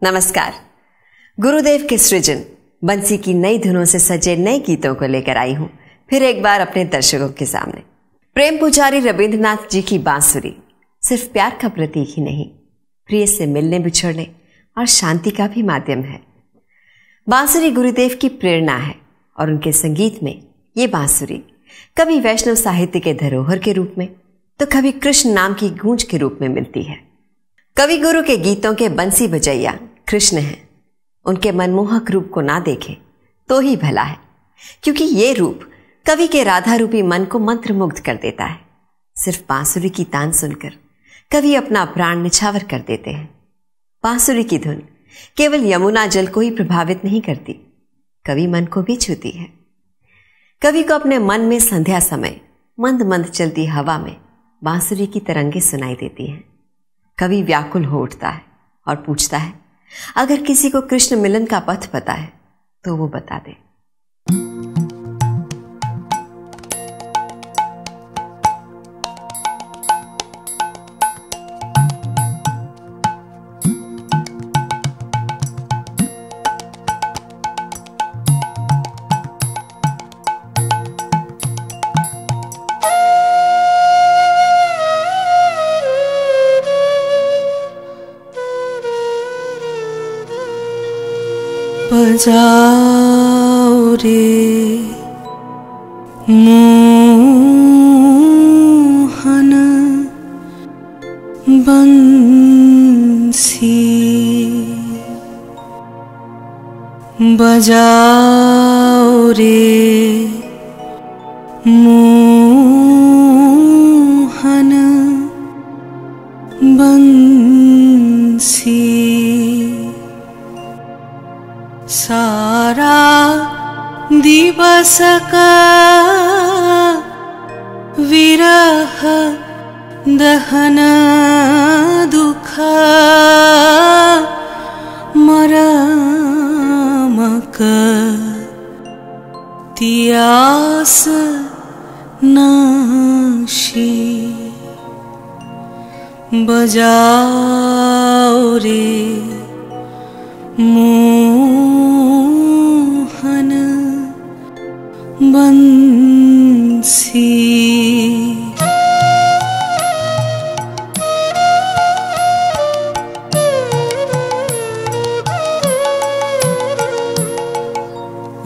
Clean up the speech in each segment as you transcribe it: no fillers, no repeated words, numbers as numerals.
नमस्कार। गुरुदेव के सृजन बंसी की नई धुनों से सजे नए गीतों को लेकर आई हूं फिर एक बार अपने दर्शकों के सामने। प्रेम पुजारी रविंद्रनाथ जी की बांसुरी सिर्फ प्यार का प्रतीक ही नहीं, प्रिय से मिलने बिछड़ने और शांति का भी माध्यम है। बांसुरी गुरुदेव की प्रेरणा है और उनके संगीत में ये बांसुरी कभी वैष्णव साहित्य के धरोहर के रूप में तो कभी कृष्ण नाम की गूंज के रूप में मिलती है। कवि गुरु के गीतों के बंसी बजैया कृष्ण हैं। उनके मनमोहक रूप को ना देखें तो ही भला है, क्योंकि ये रूप कवि के राधा रूपी मन को मंत्रमुग्ध कर देता है। सिर्फ बांसुरी की तान सुनकर कवि अपना प्राण निछावर कर देते हैं। बांसुरी की धुन केवल यमुना जल को ही प्रभावित नहीं करती, कवि मन को भी छूती है। कवि को अपने मन में संध्या समय मंद मंद चलती हवा में बांसुरी की तरंगे सुनाई देती हैं। कवि व्याकुल हो उठता है और पूछता है, अगर किसी को कृष्ण मिलन का पथ पता है तो वो बता दे। बजाओ रे मोहन बंसी, बजाओ रे मोहन बंसी। सारा दिवस का विरह दहन दुख मरमक तियास नाशी। बजाओ रे मोहन बंसी।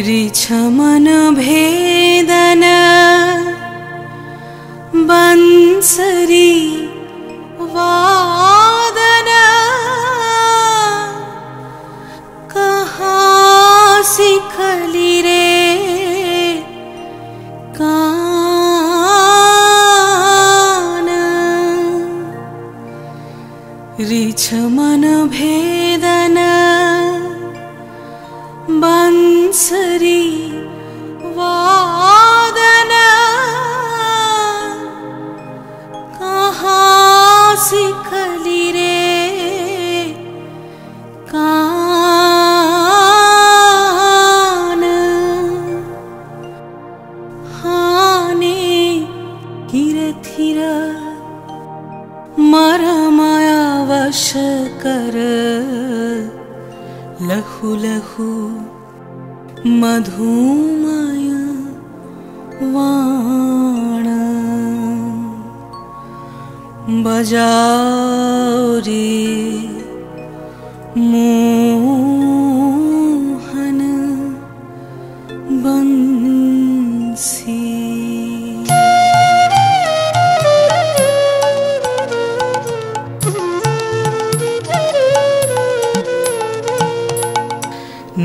रिछमन भेदन बंसरी वादन, कहाँ सिखली रे कान। रिछमन भेदन बंसरी वादन, कहाँ सिखली रे कान। हाने हिर थिर मरमाया वश कर, लहु लहु मधुमय वाण। बजाओ रे मोहन बंसी।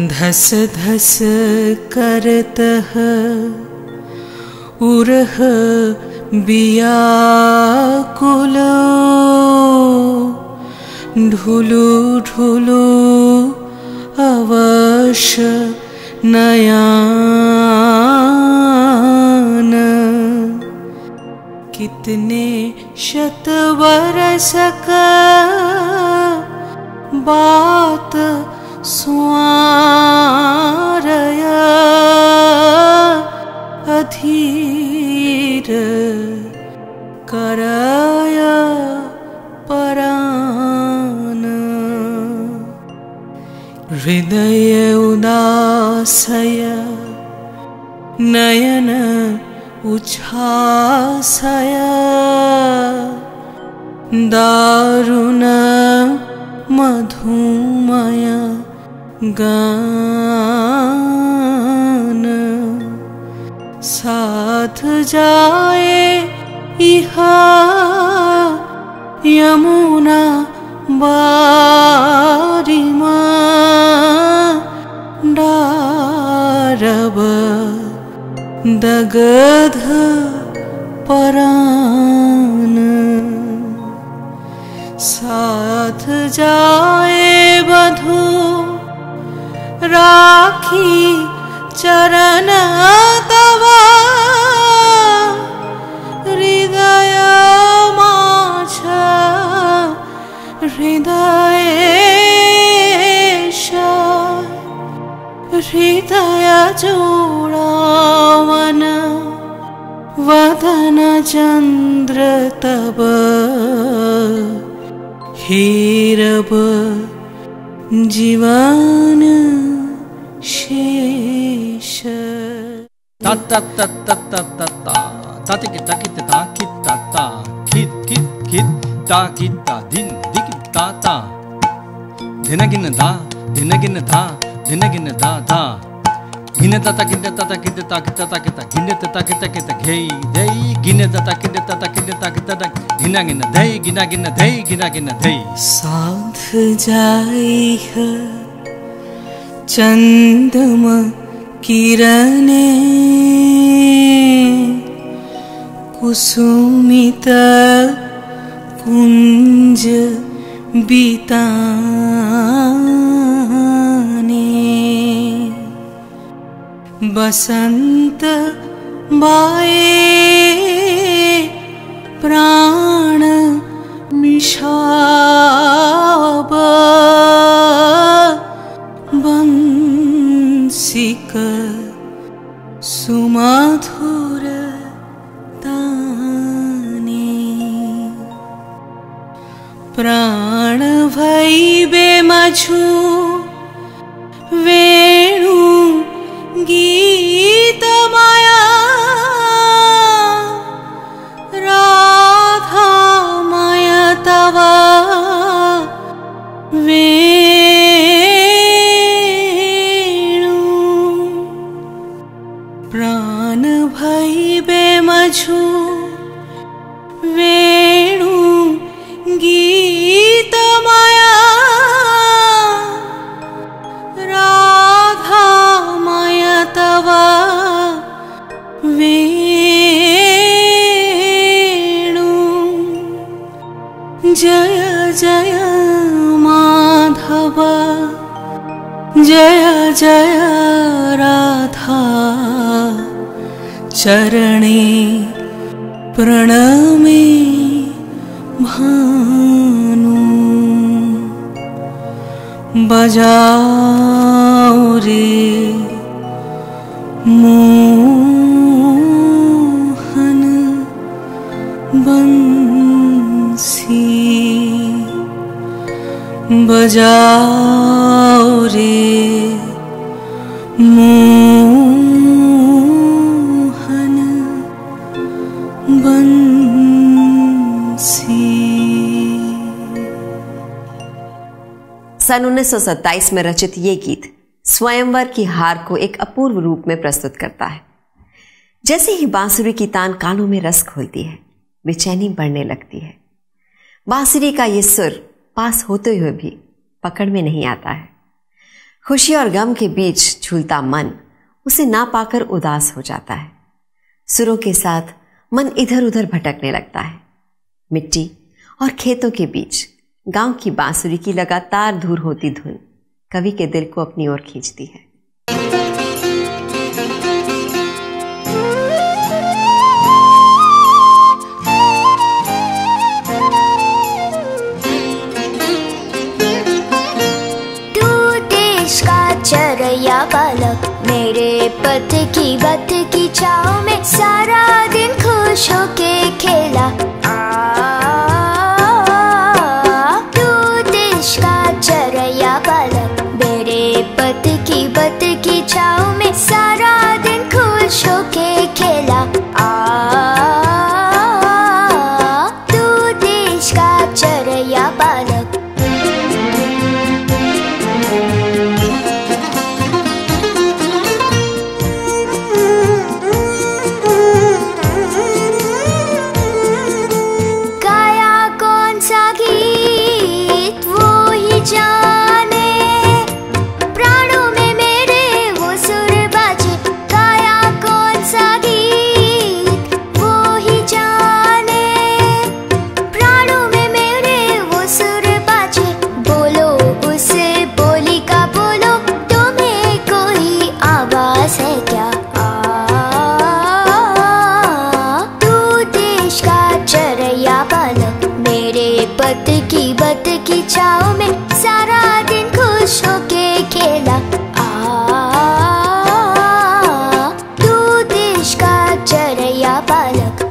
धस धस करतह उरह बियाकुल, ढुलु ढुलु अवश नयान। कितने शत बरस का बात स्वारय अधीर करय परान। उदासय नयन उच्छासय दारुण मधुमय गान साथ जाए इह यमुना बारिमा डारब दगध परान साथ जाए बधू राखी चरण तवा हृदय माझ हृदय जोड़ावन वदन चंद्र तब हीरब जीवन शेष ता ता ता ता ता ता ता ता कित ता कित ता खित खित खित ता कित ता दिन दिक ता ता धिनगिन धा धिनगिन धा धिनगिन धा धा गिने ता कित ता कित ता कित ता कित गिने ता कित घेई देई गिने ता कित ता कित गिनागिन धई गिनागिन धई गिनागिन धई साथ जाई है चंदम किरणे कुसुमित पुंज बिताने बसंत बाए प्राण निशाब बंसिक सुमधुर ताने प्राण भई बेमझू वेणु गीत माया राधा माया तवा वेणु प्राण भई बेमझू वेणु गीत माया राधा माया तवा वेणु जय जय माधव जय जय राधा चरणे प्रणमे भानु बजाओ रे मोहन बंसी बजाओ रे मोहन बंसी। सन 1927 में रचित ये गीत स्वयंवर की हार को एक अपूर्व रूप में प्रस्तुत करता है। जैसे ही बांसुरी की तान कानों में रस खोलती है, बेचैनी बढ़ने लगती है। बांसुरी का ये सुर पास होते हुए भी पकड़ में नहीं आता है। खुशी और गम के बीच झूलता मन उसे ना पाकर उदास हो जाता है। सुरों के साथ मन इधर उधर भटकने लगता है। मिट्टी और खेतों के बीच गांव की बांसुरी की लगातार दूर होती धुन कवि के दिल को अपनी ओर खींचती है। तू देश का चरया बालक, मेरे पथ की बत की छाँव में सारा दिन खुश होके खेला। तू देश का चरया बालक, मेरे पथ की बत पत की छाँव में सारा दिन खुश होके खेला। तू देश का चरया बालक। गाया कौन सा गीत वो ही जाने, प्राणों में मेरे वो सुर बाजे। गाया कौन सा गीत वो ही जाने, प्राणों में मेरे वो सुर बाजे। बोलो उस बोली का बोलो, तुम्हें कोई आवाज है क्या? तू देश का चरया बालक। मेरे पत की छाँव में सारा दिन खुश होके खेला। तू देश का चरया बालक।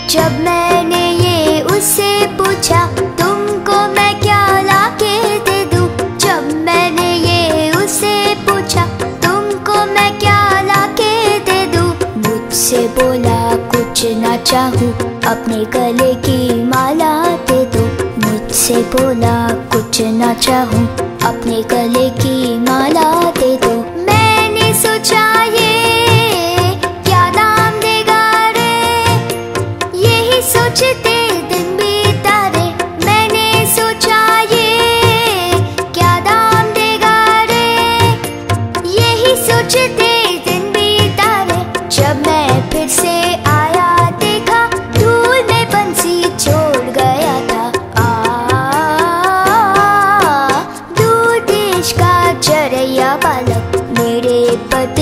जब मैंने ये उससे पूछा, तुमको मैं क्या लाके दे दूं? जब मैंने ये उससे पूछा, तुमको मैं क्या लाके दे दूं? मुझसे बोला कुछ ना चाहूं, अपने गले की माला दे दो। मुझसे बोला कुछ ना चाहूं, अपने गले की माला दे दो। मैंने सोचा ये क्या दाम देगा रे, यही सोचते दिन बीता रे। मैंने सोचा ये क्या दाम देगा रे, यही सोचते दिन बीता रे। जब मैं फिर से आया देखा, धूल में बंसी छोड़ गया था। दूर देश का चरया बालक। मेरे पत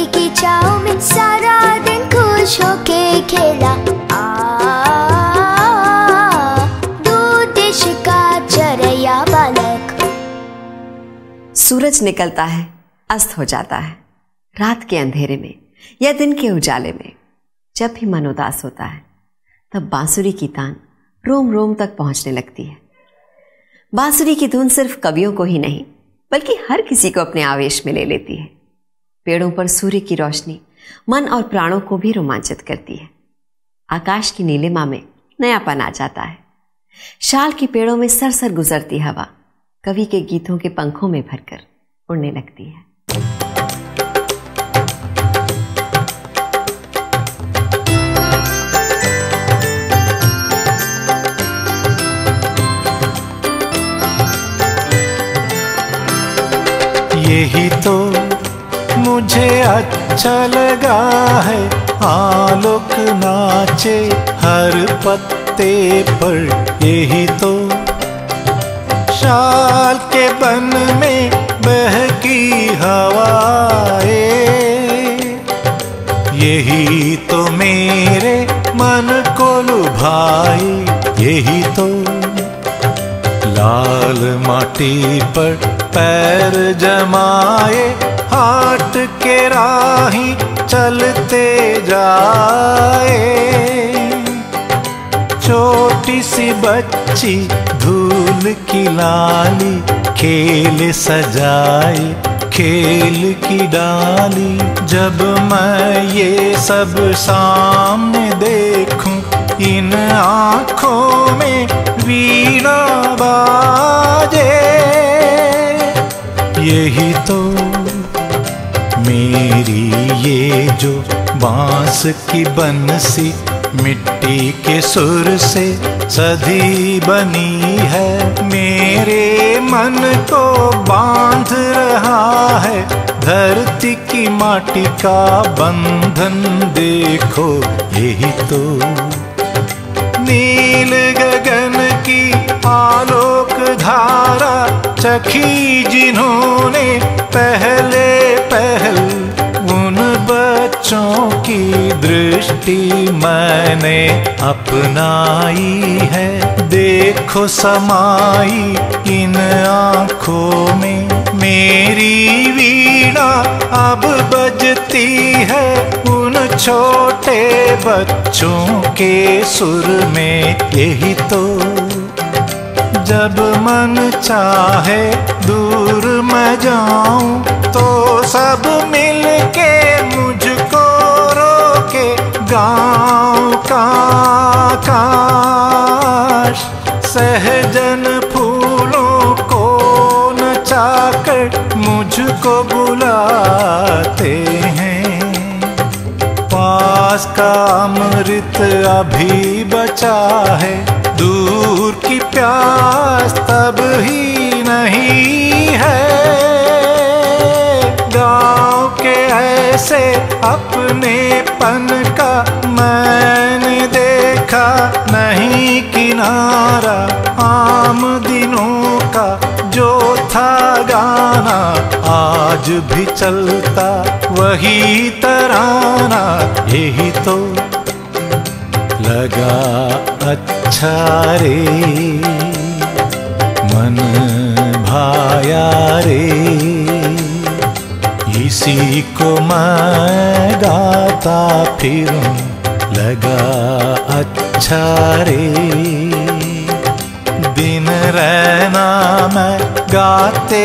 की छाँव में सारा दिन खुश होके खेला। दूर देश का चरया बालक। सूरज निकलता है, अस्त हो जाता है, रात के अंधेरे में या दिन के उजाले में। जब भी मन उदास होता है, तब बांसुरी की तान रोम रोम तक पहुंचने लगती है। बांसुरी की धुन सिर्फ कवियों को ही नहीं, बल्कि हर किसी को अपने आवेश में ले लेती है। पेड़ों पर सूर्य की रोशनी मन और प्राणों को भी रोमांचित करती है। आकाश की नीलिमा में नयापन आ जाता है। शाल के पेड़ों में सरसर गुजरती हवा कवि के गीतों के पंखों में भरकर उड़ने लगती है। यही तो मुझे अच्छा लगा है, आलोक नाचे हर पत्ते पर। यही तो शाल के बन में बहकी हवाएं, यही तो मेरे मन को लुभाए। यही तो लाल माटी पर पैर जमाए, हाट के राही चलते जाए। छोटी सी बच्ची धूल की लाली, खेल सजाए खेल की डाली। जब मैं ये सब सामने देखूं, इन आँखों में वीणा बाजे। यही तो मेरी ये जो बांस की बंसी, मिट्टी के सुर से सधी बनी है। मेरे मन को बांध रहा है, धरती की माटी का बंधन देखो। यही तो नील गगन की आलोक धारा चखी जिन्होंने पहले पहल, उन बच्चों की दृष्टि मैंने अपनाई है। देखो समाई इन आँखों में मेरी वीणा अब बजती है उन छोटे बच्चों के सुर में। यही तो जब मन चाहे दूर मैं जाऊं तो सब मिलके मुझको रोके। गाँव का आकाश सहजन फूलों को नचाकर मुझको बुलाते हैं। पास का अमृत अभी बचा है, दूर की प्यास तब ही नहीं है। गाँव के ऐसे अपनेपन का मैंने देखा नहीं किनारा। आम दिनों का जो था गाना आज भी चलता वही तराना। यही तो लगा अच्छा रे, मन भाया रे, इसी को मैं गाता फिरूं। लगा अच्छा रे, दिन रहना मैं गाते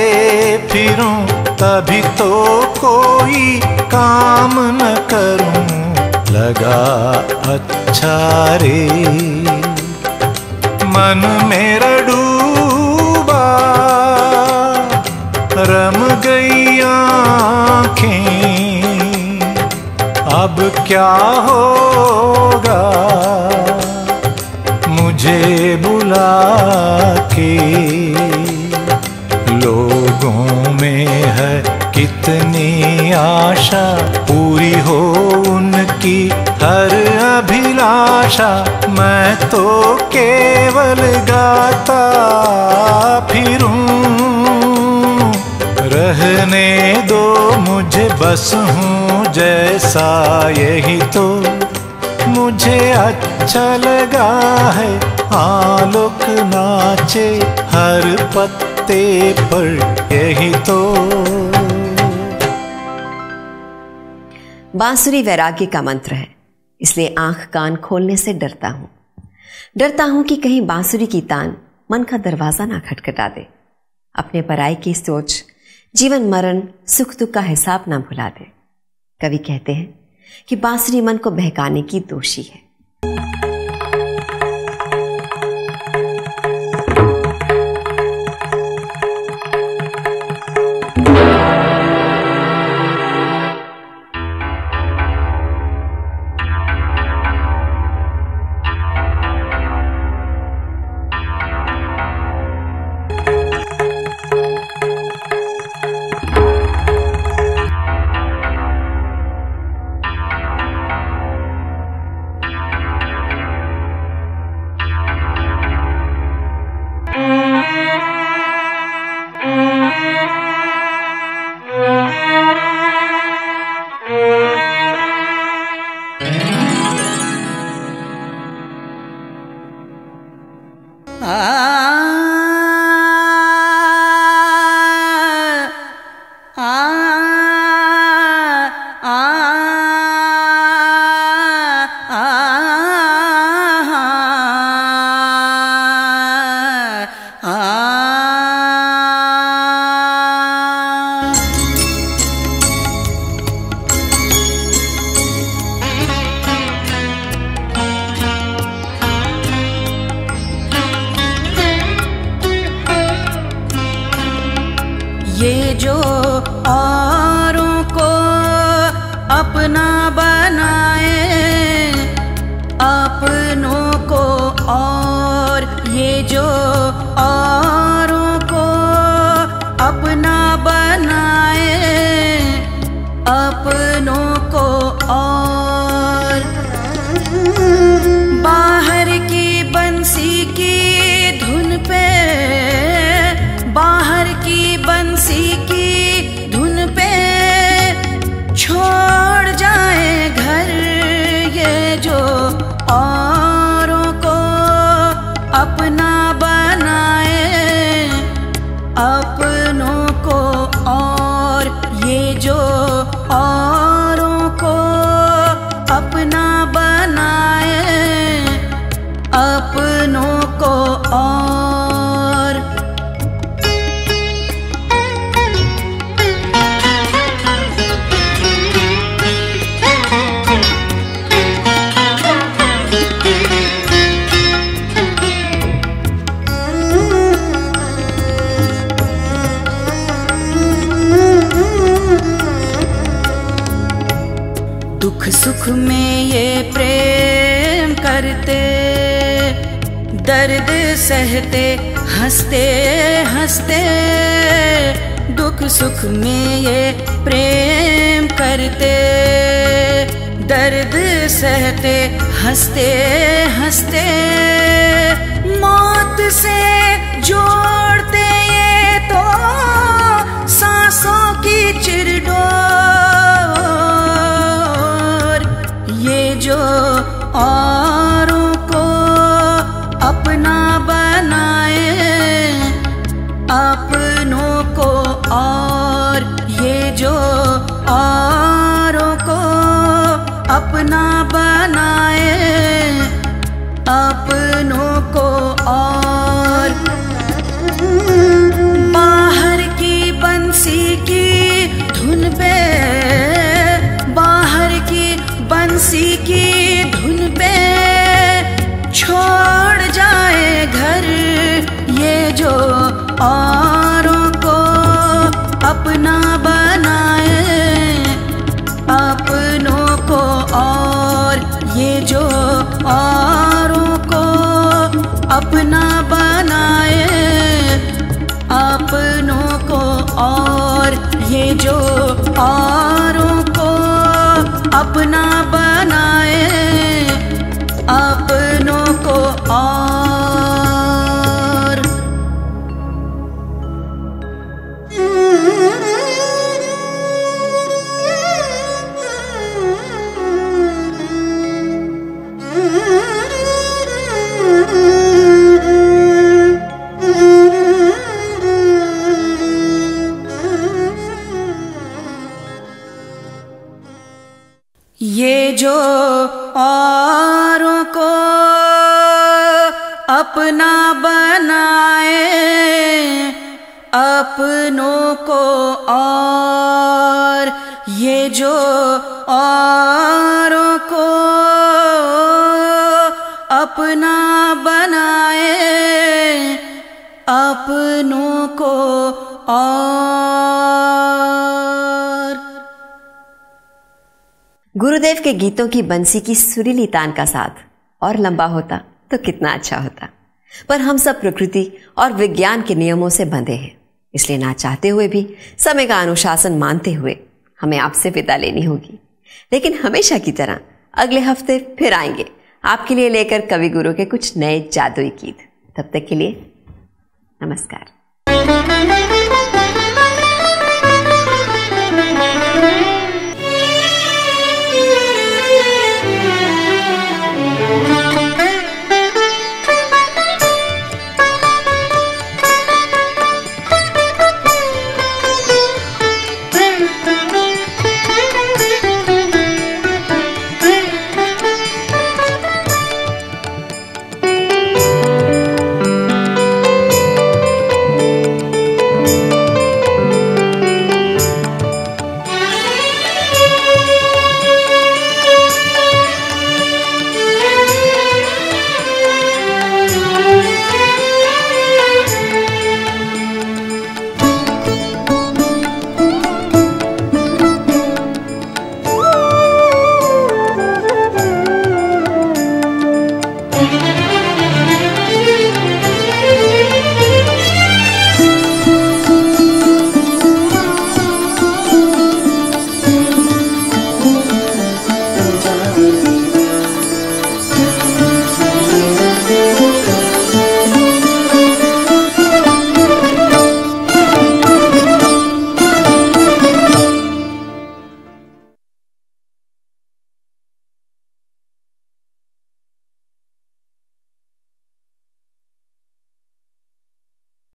फिरूं, तभी तो कोई काम न करूं। लगा अच्छा रे, मन मेरा डूबा, रम गई आँखें, अब क्या होगा मुझे बुला के। लोगों में है कितनी आशा, पूरी हो उनकी हर अभिलाषा। मैं तो केवल गाता फिरूं, रहने दो मुझे बस हूँ जैसा। यही तो मुझे अच्छा लगा है, आलोक नाचे हर पत्ते पर। यही तो बांसुरी वैराग्य का मंत्र है, इसलिए आंख कान खोलने से डरता हूं। डरता हूं कि कहीं बांसुरी की तान मन का दरवाजा ना खटखटा दे, अपने पराई की सोच जीवन मरण सुख दुख का हिसाब ना भुला दे। कवि कहते हैं कि बांसुरी मन को बहकाने की दोषी है। ये जो औरों को अपना बनाए, अपनों को और, ये जो औरों को अपना बनाए, अपनों को और, बाहर की बंसी की धुन पे, बाहर की बंसी की धुन पे छोड़ जाए घर। ये जो औरों को अपना बनाए, अपनों को अपना बनाए अपनों को और। दुख सुख में ये प्रेम करते, दर्द सहते हंसते हंसते। दुख सुख में ये प्रेम करते, दर्द सहते हंसते हंसते। मौत से जोड़ते ये तो सांसों की चिरडोर। ये जो औरों को अपना बनाए अपनों को और। ये जो औरों को अपना बनाए अपनों को और। बाहर की बंसी की धुन पे, बाहर की बंसी की धुन पे छोड़ जाए घर। ये जो औरों को अपना बनाए अपनों को और। ये जो औरों को अपना बनाए अपनों को और। ये जो औरों को अपना बनाए अपनों को और। ये जो औरों को अपना बनाए अपनों को और। ये जो औरों को अपना बनाए अपनों को और। गुरुदेव के गीतों की बंसी की सुरीली तान का साथ और लंबा होता तो कितना अच्छा होता। पर हम सब प्रकृति और विज्ञान के नियमों से बंधे हैं, इसलिए ना चाहते हुए भी समय का अनुशासन मानते हुए हमें आपसे विदा लेनी होगी। लेकिन हमेशा की तरह अगले हफ्ते फिर आएंगे आपके लिए लेकर कवि गुरु के कुछ नए जादुई गीत। तब तक के लिए नमस्कार।